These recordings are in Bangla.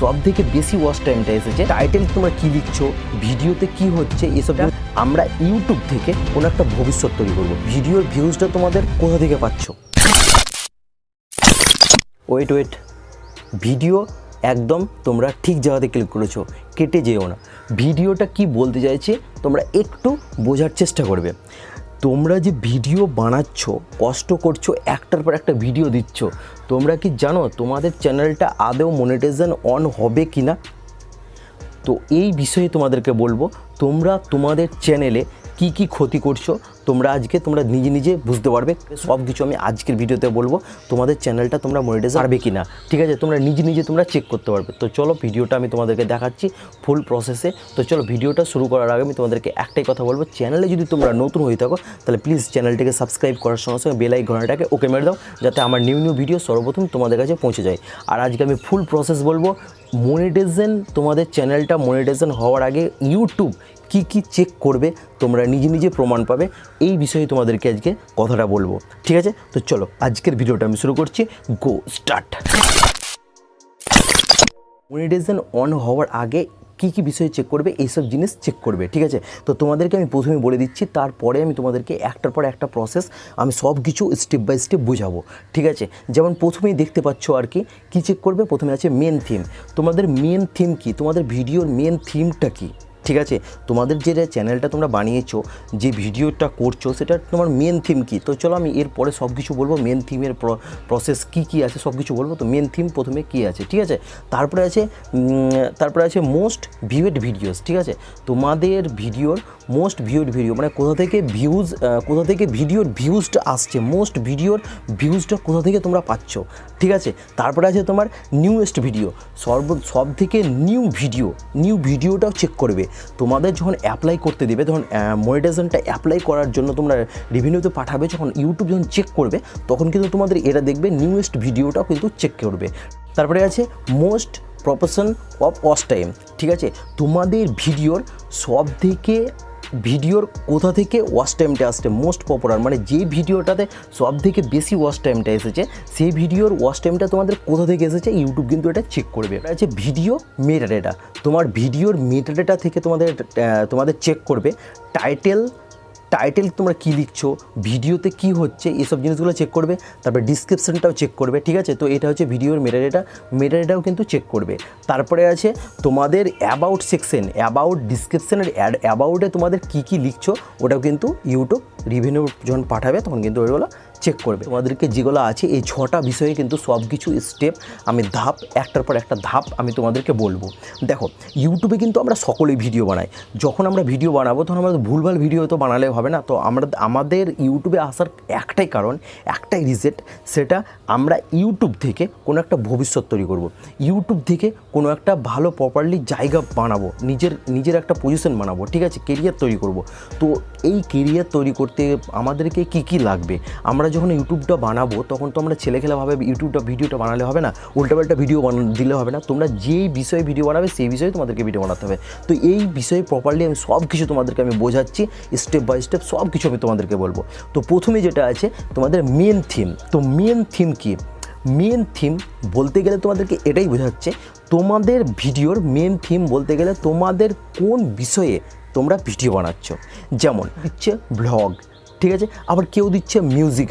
সবথেকে বেশি ওয়াচ টাইমটা এসেছে টাইটেল তোমরা কী লিখছো, ভিডিওতে কি হচ্ছে, এসব আমরা ইউটিউব থেকে কোনো একটা ভবিষ্যৎ তৈরি করবো। ভিডিওর ভিউজটা তোমাদের কোথা থেকে পাচ্ছ? ওয়েট, ভিডিও একদম তোমরা ঠিক জায়গাতে ক্লিক করেছো, কেটে যেও না। ভিডিওটা কি বলতে চাইছে তোমরা একটু বোঝার চেষ্টা করবে। তোমরা যে ভিডিও বানাচ্ছ, কষ্ট করছো, একটার পর একটা ভিডিও দিচ্ছ, তোমরা কি জানো তোমাদের চ্যানেলটা আদৌ মনিটাইজেশন অন হবে কি না? তো এই বিষয়ে তোমাদেরকে বলবো, তোমরা তোমাদের চ্যানেলে কি কি ক্ষতি করছো তোমরা নিজে বুঝতে পারবে। সব কিছু আমি আজকের ভিডিওতে বলবো, তোমাদের চ্যানেলটা তোমরা মনিটাইজ পারবে কি না, ঠিক আছে? তোমরা নিজে তোমরা চেক করতে পারবে। তো চলো ভিডিওটা আমি তোমাদেরকে দেখাচ্ছি ফুল প্রসেসে। তো চলো ভিডিওটা শুরু করার আগে আমি তোমাদেরকে একটাই কথা বলবো, চ্যানেলে যদি তোমরা নতুন হয়ে থাকো তাহলে প্লিজ চ্যানেলটাকে সাবস্ক্রাইব করার সঙ্গে সঙ্গে বেল আইকনটাকে ওকে মেরে দাও, যাতে আমার নিউ ভিডিও সর্বপ্রথম তোমাদের কাছে পৌঁছে যায়। আর আজকে আমি ফুল প্রসেস বলবো, মনিটাইজেশন তোমাদের চ্যানেলটা মনিটাইজেশন হওয়ার আগে ইউটিউব কি চেক করবে তোমরা নিজে প্রমাণ পাবে, এই বিষয়ে তোমাদেরকে আজকে কথাটা বলবো, ঠিক আছে? তো চলো আজকের ভিডিওটা আমি শুরু করছি, গো স্টার্ট। মনিটাইজেশন অন হওয়ার আগে কি বিষয়ে চেক করবে, এইসব জিনিস চেক করবে, ঠিক আছে? তো তোমাদেরকে আমি প্রথমে বলে দিচ্ছি, তারপরে আমি তোমাদেরকে একটার পর একটা প্রসেস আমি সব কিছু স্টেপ বাই স্টেপ বোঝাবো, ঠিক আছে? যেমন প্রথমেই দেখতে পাচ্ছ আর কি চেক করবে। প্রথমে আছে মেন থিম। তোমাদের মেন থিম কি, তোমাদের ভিডিওর মেন থিমটা কি, ঠিক আছে? তোমাদের যে চ্যানেলটা তোমরা বানিয়েছো, যে ভিডিওটা করছো, সেটা তোমার মেন থিম কি? তো চলো আমি এরপরে সব কিছু বলবো, মেন থিমের প্রসেস কি আছে সব কিছু বলবো। তো মেন থিম প্রথমে কি আছে, ঠিক আছে? তারপরে আছে মোস্ট ভিউড ভিডিওস, ঠিক আছে? তোমাদের ভিডিওর মোস্ট ভিউড ভিডিও মানে কোথা থেকে ভিডিওর ভিউজটা আসছে, মোস্ট ভিডিওর ভিউজটা কোথা থেকে তোমরা পাচ্ছ, ঠিক আছে? তারপরে আছে তোমার নিউয়েস্ট ভিডিও, সব থেকে নিউ ভিডিওটাও চেক করবে। তোমাদের যখন অ্যাপ্লাই করতে দেবে, তখন মনিটাইজেশনটা অ্যাপ্লাই করার জন্য তোমরা রেভিনিউতে পাঠাবে, যখন ইউটিউব যখন চেক করবে তখন কিন্তু তোমাদের এটা দেখবে নিউয়েস্ট ভিডিওটাও কিন্তু চেক করবে। তারপরে আছে most proportion of watch time, ঠিক আছে? তোমাদের ভিডিওর কোথা থেকে ওয়াচ টাইমটা আসছে, মোস্ট পপুলার মানে যে ভিডিওটাতে সব থেকে বেশি ওয়াচ টাইমটা এসেছে, সেই ভিডিওর ওয়াচ টাইমটা তোমাদের কোথা থেকে এসেছে ইউটিউব কিন্তু এটা চেক করবে। এটা আছে ভিডিও মেটাডেটা। তোমার ভিডিওর মেটাডেটা থেকে তোমাদের চেক করবে টাইটেল তোমরা কী লিখছো, ভিডিওতে কি হচ্ছে, এসব জিনিসগুলো চেক করবে। তারপরে ডিসক্রিপশানটাও চেক করবে, ঠিক আছে? তো এটা হচ্ছে ভিডিওর মেটাডেটাও কিন্তু চেক করবে। তারপরে আছে তোমাদের অ্যাবাউট সেকশন, ডিসক্রিপশানের অ্যাবাউটে তোমাদের কি লিখছো, ওটাও কিন্তু ইউটিউব রিভিনিউ যখন পাঠাবে তখন কিন্তু ওইগুলো চেক করবে। তোমাদেরকে যেগুলো আছে এই 6টা বিষয়ে কিন্তু সব কিছু স্টেপ আমি একটার পর একটা ধাপ আমি তোমাদেরকে বলবো। দেখো, ইউটিউবে কিন্তু আমরা সকলেই ভিডিও বানাই। যখন আমরা ভিডিও বানাবো তখন আমরা ভুলভাল ভিডিও তো বানালে হবে না। তো আমাদের ইউটিউবে আসার একটাই রিজেন, সেটা আমরা ইউটিউব থেকে কোনো একটা ভবিষ্যৎ তৈরি করব। ইউটিউব থেকে কোনো একটা ভালো প্রপারলি জায়গা বানাবো, নিজের একটা পজিশন বানাবো, ঠিক আছে? কেরিয়ার তৈরি করব। তো এই কেরিয়ার তৈরি করতে আমাদেরকে কি লাগবে? আমরা যখন ইউটিউবটা বানাবো তখন তো আমরা ছেলেখেলাভাবে ভিডিওটা বানালে হবে না, উল্টাপাল্টা ভিডিও দিলে হবে না। তোমরা যেই বিষয়ে ভিডিও বানাবে সেই বিষয়ে তোমাদেরকে ভিডিও বানাতে হবে। তো এই বিষয়ে প্রপারলি আমি সব কিছু তোমাদেরকে আমি বোঝাচ্ছি, স্টেপ বাই স্টেপ সব কিছু আমি তোমাদেরকে বলবো। তো প্রথমে যেটা আছে তোমাদের মেন থিম। তো মেন থিম কি? মেন থিম বলতে গেলে তোমাদেরকে এটাই বোঝাচ্ছে, তোমাদের ভিডিওর মেন থিম বলতে গেলে তোমাদের কোন বিষয়ে তোমরা ভিডিও বানাচ্ছ। যেমন দিচ্ছে ব্লগ, ঠিক আছে? আবার কেউ দিচ্ছে মিউজিক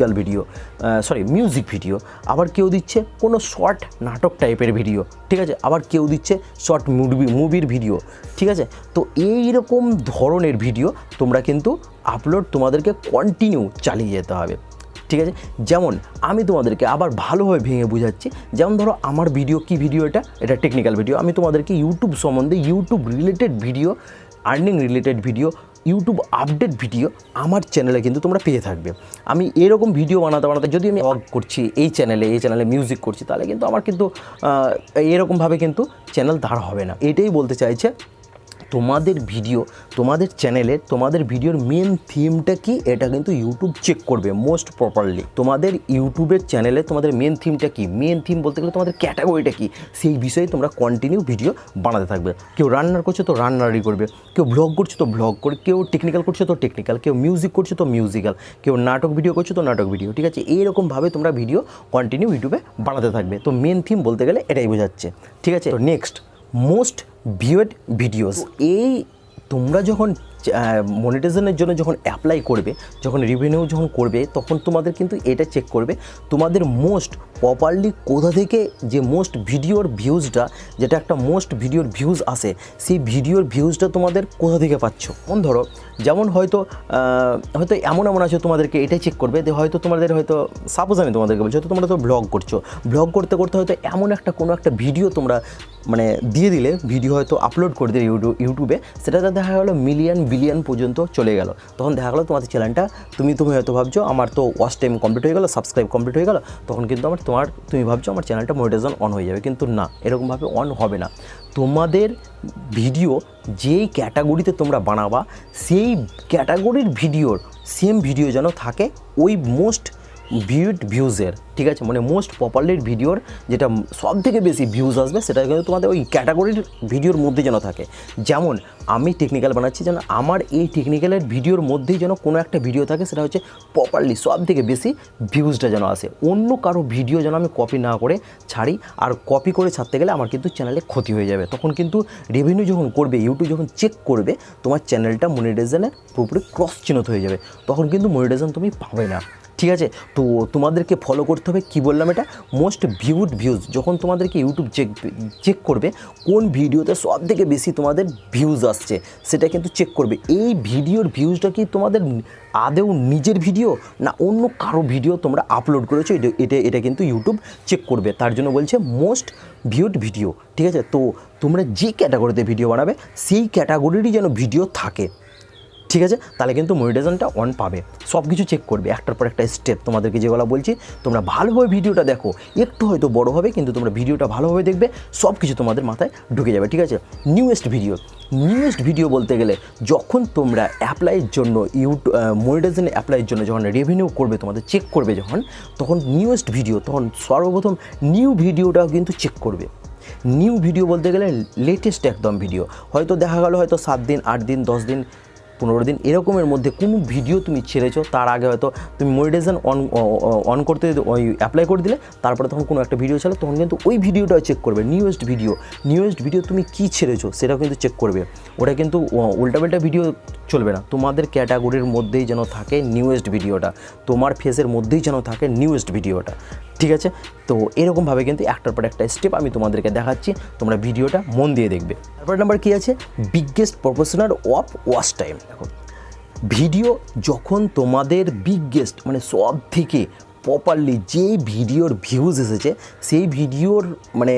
ভিডিও, আবার কেউ দিচ্ছে কোনো শর্ট নাটক টাইপের ভিডিও, ঠিক আছে? আবার কেউ দিচ্ছে শর্ট মুভির ভিডিও, ঠিক আছে? তো এইরকম ধরনের ভিডিও তোমরা কিন্তু তোমাদেরকে কন্টিনিউ চালিয়ে যেতে হবে, ঠিক আছে? যেমন আমি তোমাদেরকে আবার ভালোভাবে ভেঙে বোঝাচ্ছি। যেমন ধরো আমার এটা টেকনিক্যাল ভিডিও। আমি তোমাদেরকে ইউটিউব সম্বন্ধে, YouTube related video, earning related video, YouTube update video আমার চ্যানেলে কিন্তু তোমরা পেয়ে থাকবে। আমি এরকম ভিডিও বানাতে যদি আমি ব্লগ করছি এই চ্যানেলে মিউজিক করছি, তাহলে কিন্তু আমার কিন্তু এরকমভাবে কিন্তু চ্যানেল দাঁড় হবে না। এটাই বলতে চাইছে তোমাদের ভিডিও, তোমাদের চ্যানেলের, তোমাদের ভিডিওর মেন থিমটা কি, এটা কিন্তু ইউটিউব চেক করবে মোস্ট প্রপারলি। তোমাদের ইউটিউবের চ্যানেলে তোমাদের মেন থিমটা কি, মেন থিম বলতে গেলে তোমাদের ক্যাটাগরিটা কি, সেই বিষয়ে তোমরা কন্টিনিউ ভিডিও বানাতে থাকবে। কেউ রান্নার করছো তো রান্নারই করবে, কেউ ব্লগ করছো তো ব্লগ করবে, কেউ টেকনিক্যাল করছো তো টেকনিক্যাল, কেউ মিউজিক করছো তো মিউজিক্যাল, কেউ নাটক ভিডিও করছো তো নাটক ভিডিও, ঠিক আছে? এইরকমভাবে তোমরা ভিডিও কন্টিনিউ ইউটিউবে বানাতে থাকবে। তো মেন থিম বলতে গেলে এটাই বোঝাচ্ছে, ঠিক আছে? তো নেক্সট, মোস্ট ভিউড ভিডিওস। এই তোমরা যখন মনিটাইজেশনের জন্য যখন অ্যাপ্লাই করবে, যখন রেভিনিউ যখন করবে, তখন তোমাদের কিন্তু এটা চেক করবে তোমাদের মোস্ট প্রপারলি কোথা থেকে যে মোস্ট ভিডিওর ভিউজটা, যেটা একটা মোস্ট ভিডিওর ভিউজ আসে, সেই ভিডিওর ভিউজটা তোমাদের কোথা থেকে পাচ্ছ। ধরো যেমন হয়তো এমন আছে, তোমাদেরকে এটাই চেক করবে যে হয়তো তোমাদের হয়তো সাপোজ আমি তোমাদেরকে বলছি, হয়তো তোমরা তো ব্লগ করছো, ব্লগ করতে করতে হয়তো এমন একটা কোনো একটা ভিডিও তোমরা মানে দিয়ে দিলে, ভিডিও হয়তো আপলোড করে দিলে ইউটিউবে, সেটাতে দেখা গেলো মিলিয়ন বিলিয়ন পর্যন্ত চলে গেল। তখন দেখা গেলো তোমাদের চ্যানেলটা, তুমি হয়তো ভাবছো আমার তো ওয়াচ টাইম কমপ্লিট হয়ে গেলো, সাবস্ক্রাইব কমপ্লিট হয়ে গেলো, তখন কিন্তু তুমি ভাবছো আমার চ্যানেলটা মনিটাইজেশন অন হয়ে যাবে, কিন্তু না, এরকমভাবে অন হবে না। তোমাদের ভিডিও যেই ক্যাটাগরিতে তোমরা বানাবা, সেই ক্যাটাগরির ভিডিওর সেম ভিডিও যেন থাকে ওই মোস্ট ভিউজের, ঠিক আছে? মানে মোস্ট পপুলার ভিডিওর যেটা সব থেকে বেশি ভিউজ আসবে, সেটা কিন্তু তোমাদের ওই ক্যাটাগরির ভিডিওর মধ্যে যেন থাকে। যেমন আমি টেকনিক্যাল বানাচ্ছি, যেন আমার এই টেকনিক্যালের ভিডিওর মধ্যেই যেন কোনো একটা ভিডিও থাকে, সেটা হচ্ছে প্রপারলি সব থেকে বেশি ভিউজটা যেন আসে। অন্য কারো ভিডিও যেন আমি কপি না করে ছাড়ি, আর কপি করে ছাড়তে গেলে আমার কিন্তু চ্যানেলে ক্ষতি হয়ে যাবে। তখন কিন্তু রেভিনিউ যখন করবে, ইউটিউব যখন চেক করবে, তোমার চ্যানেলটা মনিটাইজেশনের পুরোপুরি ক্রস চিহ্নিত হয়ে যাবে, তখন কিন্তু মনিটাইজেশন তুমি পাবে না, ঠিক আছে? তো তোমাদেরকে ফলো করতে হবে, কি বললাম এটা, মোস্ট ভিউজ। যখন তোমাদেরকে ইউটিউব চেক করবে কোন ভিডিওতে সব থেকে বেশি তোমাদের ভিউজ আসছে, সেটা কিন্তু চেক করবে। এই ভিডিওর ভিউজটা কি তোমাদের আদেও নিজের ভিডিও না অন্য কারো ভিডিও তোমরা আপলোড করেছো, এটা কিন্তু ইউটিউব চেক করবে। তার জন্য বলছে মোস্ট ভিউড ভিডিও, ঠিক আছে? তো তোমরা যে ক্যাটাগরিতে ভিডিও বানাবে, সেই ক্যাটাগরিরই যেন ভিডিও থাকে, ঠিক আছে? তাহলে কিন্তু মনিটাইজেশনটা অন পাবে। সব কিছু চেক করবে একটার পর একটা স্টেপ, তোমাদেরকে যেগুলো বলছি, তোমরা ভালোভাবে ভিডিওটা দেখো। একটু হয়তো বড় হবে, কিন্তু তোমরা ভিডিওটা ভালোভাবে দেখবে, সব কিছু তোমাদের মাথায় ঢুকে যাবে, ঠিক আছে? নিউয়েস্ট ভিডিও বলতে গেলে, যখন তোমরা অ্যাপ্লাইয়ের জন্য মনিটাইজেশন অ্যাপ্লাইয়ের জন্য যখন রেভিনিউ করবে, তোমাদের চেক করবে যখন, তখন নিউয়েস্ট ভিডিও, তখন সর্বপ্রথম নিউ ভিডিওটাও কিন্তু চেক করবে। নিউ ভিডিও বলতে গেলে লেটেস্ট একদম ভিডিও, হয়তো দেখা গেলো হয়তো 7 দিন 8 দিন 10 দিন 15 দিন এরকমের মধ্যে কোনো ভিডিও তুমি ছেড়েছো, তার আগে হয়তো তুমি মনিটাইজেশন অন করতে ওই অ্যাপ্লাই করে দিলে, তারপরে তখন কোনো একটা ভিডিও ছিল, তখন কিন্তু ওই ভিডিওটাও চেক করবে। নিউয়েস্ট ভিডিও তুমি কী ছেড়েছো সেটাও কিন্তু চেক করবে। ওটা কিন্তু উল্টাপাল্টা ভিডিও চলবে না, তোমাদের ক্যাটাগরির মধ্যেই যেন থাকে নিউয়েস্ট ভিডিওটা, তোমার ফেসের মধ্যেই যেন থাকে নিউয়েস্ট ভিডিওটা, ঠিক আছে? তো এরকমভাবে কিন্তু একটার পর একটা স্টেপ আমি তোমাদেরকে দেখাচ্ছি, তোমরা ভিডিওটা মন দিয়ে দেখবে। তারপর নাম্বার কী আছে, biggest proportional of watch time. দেখো, ভিডিও যখন তোমাদের বিগেস্ট মানে সব থেকে প্রপারলি যেই ভিডিওর ভিউজ এসেছে, সেই ভিডিওর মানে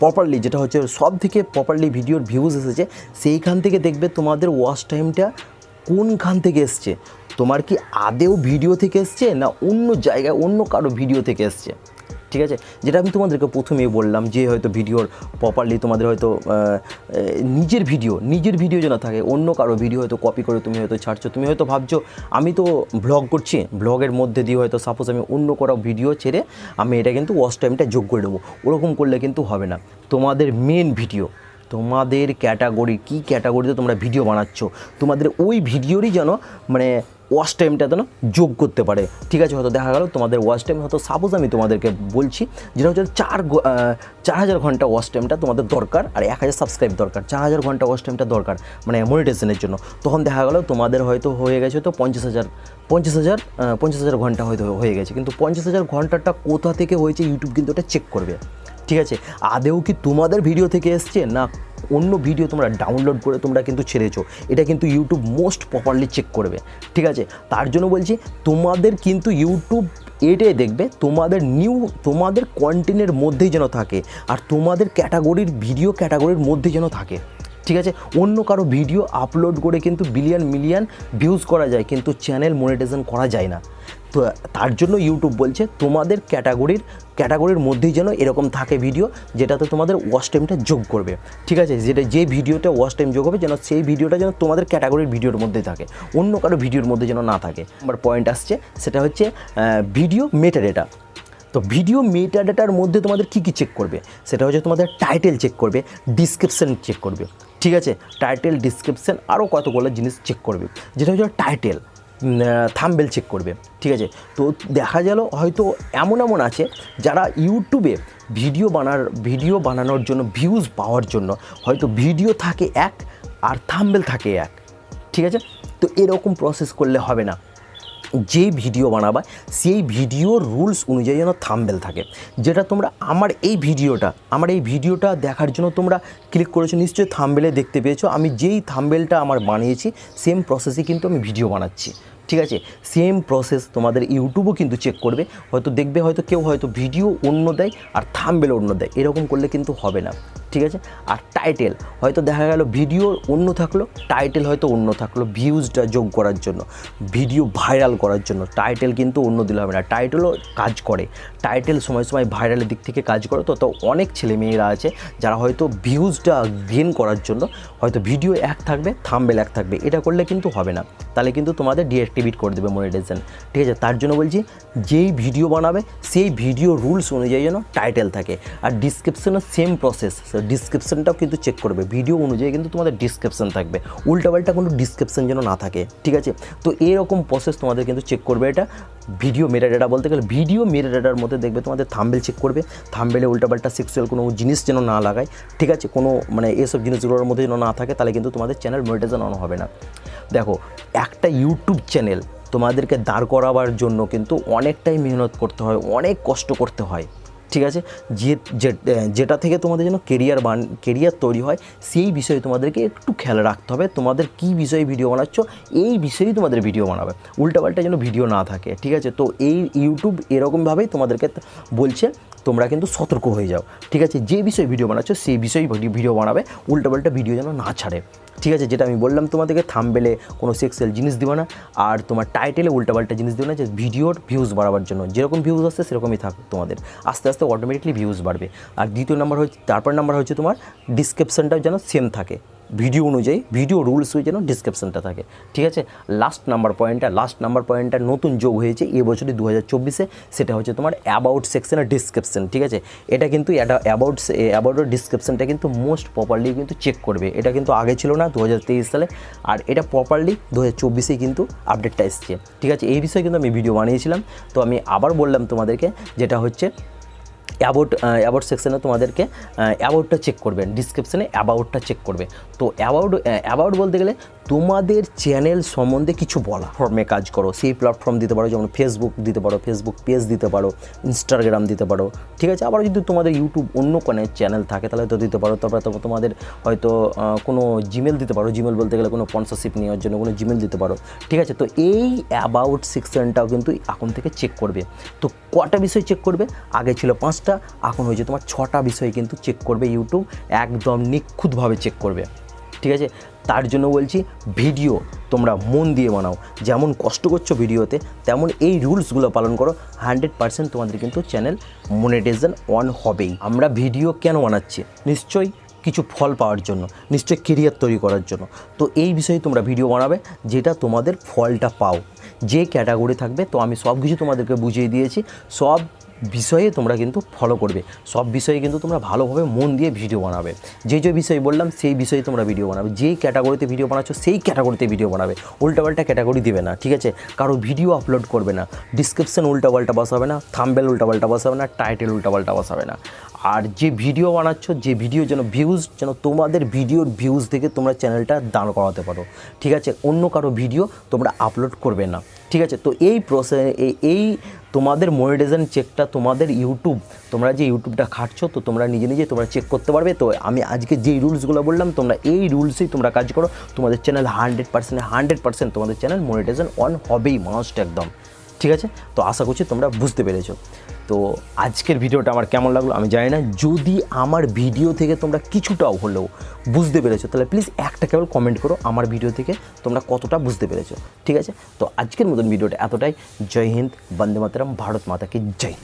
প্রপারলি যেটা হচ্ছে সব থেকে প্রপারলি ভিডিওর ভিউজ এসেছে, সেইখান থেকে দেখবে তোমাদের ওয়াচ টাইমটা কোনখান থেকে এসছে। তোমার কি আদেও ভিডিও থেকে এসছে, না অন্য জায়গায় অন্য কারো ভিডিও থেকে এসছে, ঠিক আছে? যেটা আমি তোমাদেরকে প্রথমেই বললাম, যে হয়তো ভিডিওর প্রপারলি তোমাদের হয়তো নিজের ভিডিও যেন থাকে, অন্য কারো ভিডিও হয়তো কপি করে তুমি হয়তো ছাড়ছো। তুমি হয়তো ভাবছো আমি তো ব্লগ করছি, ব্লগের মধ্যে দিয়ে হয়তো সাপোজ আমি অন্য কারো ভিডিও ছেড়ে আমি এটা কিন্তু ওয়াচ টাইমটা যোগ করে দেবো, ওরকম করলে কিন্তু হবে না। তোমাদের মেন ভিডিও, তোমাদের ক্যাটাগরি, কী ক্যাটাগরিতে তোমরা ভিডিও বানাচ্ছো, তোমাদের ওই ভিডিওরই যেন মানে ওয়াচ টাইমটা যেন যোগ করতে পারে, ঠিক আছে? হয়তো দেখা গেল তোমাদের ওয়াচ টাইম হয়তো সাপোজ আমি তোমাদেরকে বলছি, যেটা হচ্ছে 4000 ঘন্টা ওয়াচ টাইমটা তোমাদের দরকার, আর 1000 সাবস্ক্রাইব দরকার, 4000 ঘন্টা ওয়াচ টাইমটা দরকার মানে মনিটাইজেশনের জন্য। তখন দেখা গেল তোমাদের হয়তো হয়ে গেছে তো 50,000 ঘন্টা হয়তো হয়ে গেছে, কিন্তু 50,000 ঘন্টাটা কোথা থেকে হয়েছে ইউটিউব কিন্তু এটা চেক করবে, ঠিক আছে? আদেও কি তোমাদের ভিডিও থেকে এসছে, না অন্য ভিডিও তোমরা ডাউনলোড করে তোমরা কিন্তু ছেড়েছো, এটা কিন্তু ইউটিউব মোস্ট প্রপারলি চেক করবে, ঠিক আছে? তার জন্য বলছি তোমাদের কিন্তু ইউটিউব এটাই দেখবে তোমাদের কন্টেন্টের মধ্যেই যেন থাকে, আর তোমাদের ক্যাটাগরির ভিডিও ক্যাটাগরির মধ্যেই যেন থাকে, ঠিক আছে, অন্য কারো ভিডিও আপলোড করে কিন্তু বিলিয়ন মিলিয়ন ভিউজ করা যায়, কিন্তু চ্যানেল মনিটাইজেশন করা যায় না। তো তার জন্য ইউটিউব বলছে তোমাদের ক্যাটাগরির মধ্যেই যেন এরকম থাকে ভিডিও যেটাতে তোমাদের ওয়াচ টাইমটা যোগ করবে। ঠিক আছে, যে ভিডিওটা ওয়াচ টাইম যোগ হবে যেন সেই ভিডিওটা যেন তোমাদের ক্যাটাগরির ভিডিওর মধ্যেই থাকে, অন্য কারো ভিডিওর মধ্যে যেন না থাকে। আমার পয়েন্ট আসছে সেটা হচ্ছে ভিডিও মেটাডেটা। তো ভিডিও মেটাডেটার মধ্যে তোমাদের কী কী চেক করবে, সেটা হচ্ছে তোমাদের টাইটেল চেক করবে, ডিসক্রিপশান চেক করবে। ঠিক আছে, টাইটেল, ডিসক্রিপশান, আরও কতগুলো জিনিস চেক করবে। যেটা হচ্ছে টাইটেল, থাম্বনেল চেক করবে। ঠিক আছে, তো দেখা গেল হয়তো এমন আছে যারা ইউটিউবে ভিডিও বানানোর জন্য, ভিউজ পাওয়ার জন্য হয়তো ভিডিও থাকে এক আর থাম্বনেল থাকে এক। ঠিক আছে, তো এরকম প্রসেস করলে হবে না। যে ভিডিও বানাবা সেই ভিডিওর রুলস অনুযায়ী যেন থাম্বনেল থাকে। যেটা তোমরা আমার এই ভিডিওটা দেখার জন্য তোমরা ক্লিক করেছো, নিশ্চয়ই থাম্বনেলে দেখতে পেয়েছো আমি যেই থাম্বনেলটা আমার বানিয়েছি সেম প্রসেসে কিন্তু আমি ভিডিও বানাচ্ছি। ঠিক আছে, সেম প্রসেস তোমাদের ইউটিউবও কিন্তু চেক করবে। হয়তো দেখবে হয়তো কেউ হয়তো ভিডিও অন্য দেয় আর থাম্বনেল অন্য দেয়, এরকম করলে কিন্তু হবে না। ঠিক আছে, আর টাইটেল হয়তো দেখা গেল ভিডিও অন্য থাকলো, টাইটেল হয়তো অন্য থাকলো, ভিউজটা যোগ করার জন্য, ভিডিও ভাইরাল করার জন্য টাইটেল কিন্তু অন্য দিলে হবে না। টাইটেলও কাজ করে, টাইটেল সময় ভাইরালের দিক থেকে কাজ করে। তো অনেক ছেলেমেয়েরা আছে যারা হয়তো ভিউজটা গেইন করার জন্য হয়তো ভিডিও এক থাকবে, থাম্বনেল এক থাকবে, এটা করলে কিন্তু হবে না, তাহলে কিন্তু তোমাদের ডিঅ্যাক্টিভেট করে দেবে মনিটাইজেশন। ঠিক আছে, তার জন্য বলছি যেই ভিডিও বানাবে সেই ভিডিও রুলস অনুযায়ী যেন টাইটেল থাকে। আর ডিসক্রিপশনও সেম প্রসেস, ডিসক্রিপশনটাও কিন্তু চেক করবে, ভিডিও অনুযায়ী কিন্তু তোমাদের ডিসক্রিপশন থাকবে, উল্টাপাল্টা কোনো ডিসক্রিপশন যেন না থাকে। ঠিক আছে, তো এরকম প্রসেস তোমাদের কিন্তু চেক করবে। এটা ভিডিও মেটাডেটা বলতে গেলে ভিডিও মেটাডেটার মধ্যে দেখবে তোমাদের থাম্বনেল চেক করবে, থাম্বনেলে উল্টাপাল্টা সেক্সুয়াল কোনো জিনিস যেন না লাগায়। ঠিক আছে, কোনো এসব জিনিসগুলোর মধ্যে যেন না থাকে, তাহলে কিন্তু তোমাদের চ্যানেল মনিটাইজেশন অন হবে না। দেখো, একটা ইউটিউব চ্যানেল তোমাদেরকে দাঁড় করাবার জন্য কিন্তু অনেকটাই মেহনত করতে হয়, অনেক কষ্ট করতে হয়। ঠিক আছে, যেটা থেকে তোমাদের যেন কেরিয়ার তৈরি হয় সেই বিষয়ে তোমাদেরকে একটু খেয়াল রাখতে হবে। তোমাদের কী বিষয়ে ভিডিও বানাচ্ছ এই বিষয়েই তোমাদের ভিডিও বানাবে, উল্টাপাল্টা যেন ভিডিও না থাকে। ঠিক আছে, তো এই ইউটিউব এরকমভাবেই তোমাদেরকে বলছে তোমরা কিন্তু সতর্ক হয়ে যাও। ঠিক আছে, যে বিষয়ে ভিডিও বানাচ্ছ সেই বিষয়েই ভিডিও বানাবে, উল্টাপাল্টা ভিডিও যেন না ছাড়ে। ঠিক আছে, যেটা আমি বললাম তোমাদেরকে, থাম্বনেলে কোনো সেক্সুয়াল জিনিস দিও না, আর তোমার টাইটেলে উল্টাপাল্টা জিনিস দিও না, যে ভিডিওর ভিউজ বাড়াবার জন্য যেরকম ভিউজ আসছে সেরকমই থাকবে তোমাদের, আস্তে আস্তে অটোমেটিকলি ভিউজ বাড়বে। আর তারপর নাম্বার হচ্ছে তোমার ডিসক্রিপশানটাও যেন সেম থাকে, ভিডিও অনুযায়ী, ভিডিও রুলস হয়ে যেন ডিসক্রিপশানটা থাকে। ঠিক আছে, লাস্ট নাম্বার পয়েন্টটা নতুন যোগ হয়েছে এবছরই 2024-এ, সেটা হচ্ছে তোমার অ্যাবাউট সেকশনের ডিসক্রিপশান। ঠিক আছে, এটা কিন্তু অ্যাবাউটের ডিসক্রিপশানটা কিন্তু মোস্ট প্রপারলি কিন্তু চেক করবে। এটা কিন্তু আগে ছিল না 2023 সালে, আর এটা প্রপারলি 2024-এ কিন্তু আপডেটটা এসছে। ঠিক আছে, এই বিষয়ে কিন্তু আমি ভিডিও বানিয়েছিলাম, তো আমি আবার বললাম তোমাদেরকে, যেটা হচ্ছে অ্যাবাউট সেকশানে তোমাদেরকে অ্যাবাউটটা চেক করবেন, ডিসক্রিপশানে অ্যাবাউটটা চেক করবে। তো অ্যাবাউট বলতে গেলে তোমাদের চ্যানেল সম্বন্ধে কিছু বলা, ফর্মে কাজ করো, সেই প্ল্যাটফর্ম দিতে পারো, যেমন ফেসবুক দিতে পারো, ফেসবুক পেজ দিতে পারো, ইনস্টাগ্রাম দিতে পারো। ঠিক আছে, আবার যদি তোমাদের ইউটিউব অন্য কোনো চ্যানেল থাকে তাহলে তো দিতে পারো। তারপরে তোমাদের হয়তো কোনো জিমেল দিতে পারো, জিমেল বলতে গেলে কোনো স্পন্সরশিপ নেওয়ার জন্য কোনো জিমেল দিতে পারো। ঠিক আছে, তো এই অ্যাবাউট সেকশনটাও কিন্তু এখন থেকে চেক করবে। তো কটা বিষয় চেক করবে, আগে ছিল 5টা, এখন হয়েছে তোমার 6টা বিষয় কিন্তু চেক করবে ইউটিউব, একদম নিখুঁতভাবে চেক করবে। ঠিক আছে, তার জন্য বলছি ভিডিও তোমরা মন দিয়ে বানাও, যেমন কষ্ট করছো ভিডিওতে তেমন এই রুলসগুলো পালন করো, 100% তোমাদের কিন্তু চ্যানেল মনিটাইজেশন অন হবেই। আমরা ভিডিও কেন বানাচ্ছি, নিশ্চয়ই কিছু ফল পাওয়ার জন্য, নিশ্চয়ই কেরিয়ার তৈরি করার জন্য। তো এই বিষয়ে তোমরা ভিডিও বানাবে যেটা তোমাদের ফলটা পাও, যে ক্যাটাগরি থাকবে। তো আমি সব কিছু তোমাদেরকে বুঝিয়ে দিয়েছি, সব বিষয়ে তোমরা কিন্তু ফলো করবে, সব বিষয়ে কিন্তু তোমরা ভালোভাবে মন দিয়ে ভিডিও বানাবে। যে বিষয় বললাম সেই বিষয়ে তোমরা ভিডিও বানাবে, যেই ক্যাটাগরিতে ভিডিও বানাচ্ছ সেই ক্যাটাগরিতে ভিডিও বানাবে, উল্টাপাল্টা ক্যাটাগরি দিবে না। ঠিক আছে, কারো ভিডিও আপলোড করবে না, ডিসক্রিপশন উল্টাপাল্টা বসাবে না, থাম্বনেল উল্টাপাল্টা বসাবে না, টাইটেল উল্টাপাল্টা বসাবে না। আর যে ভিডিও বানাচ্ছ, যে ভিডিও যেন তোমাদের ভিডিওর ভিউজ থেকে তোমরা চ্যানেলটা দাঁড় করাতে পারো। ঠিক আছে, অন্য কারো ভিডিও তোমরা আপলোড করবে না। ঠিক আছে, তো এই এই তোমাদের মনিটাইজেশন চেকটা তোমাদের তোমরা যে ইউটিউবটা খাটছো, তো তোমরা নিজে তোমরা চেক করতে পারবে। তো আমি আজকে যেই রুলসগুলো বললাম তোমরা এই রুলসেই তোমরা কাজ করো, তোমাদের চ্যানেল 100% তোমাদের চ্যানেল মনিটাইজেশন অন হবেই, মাস্ট একদম। ঠিক আছে, তো আশা করছি তোমরা বুঝতে পেরেছো। তো আজকের ভিডিওটা আমার কেমন লাগলো আমি জানি না, যদি আমার ভিডিও থেকে তোমরা কিছুটাও হলেও বুঝতে পেরেছো তাহলে প্লিজ একটা কেবল কমেন্ট করো আমার ভিডিও থেকে তোমরা কতটা বুঝতে পেরেছো। ঠিক আছে, তো আজকের মতন ভিডিওটা এতটাই। জয় হিন্দ, বন্দে মাতরম, ভারত মাতা কি জয়।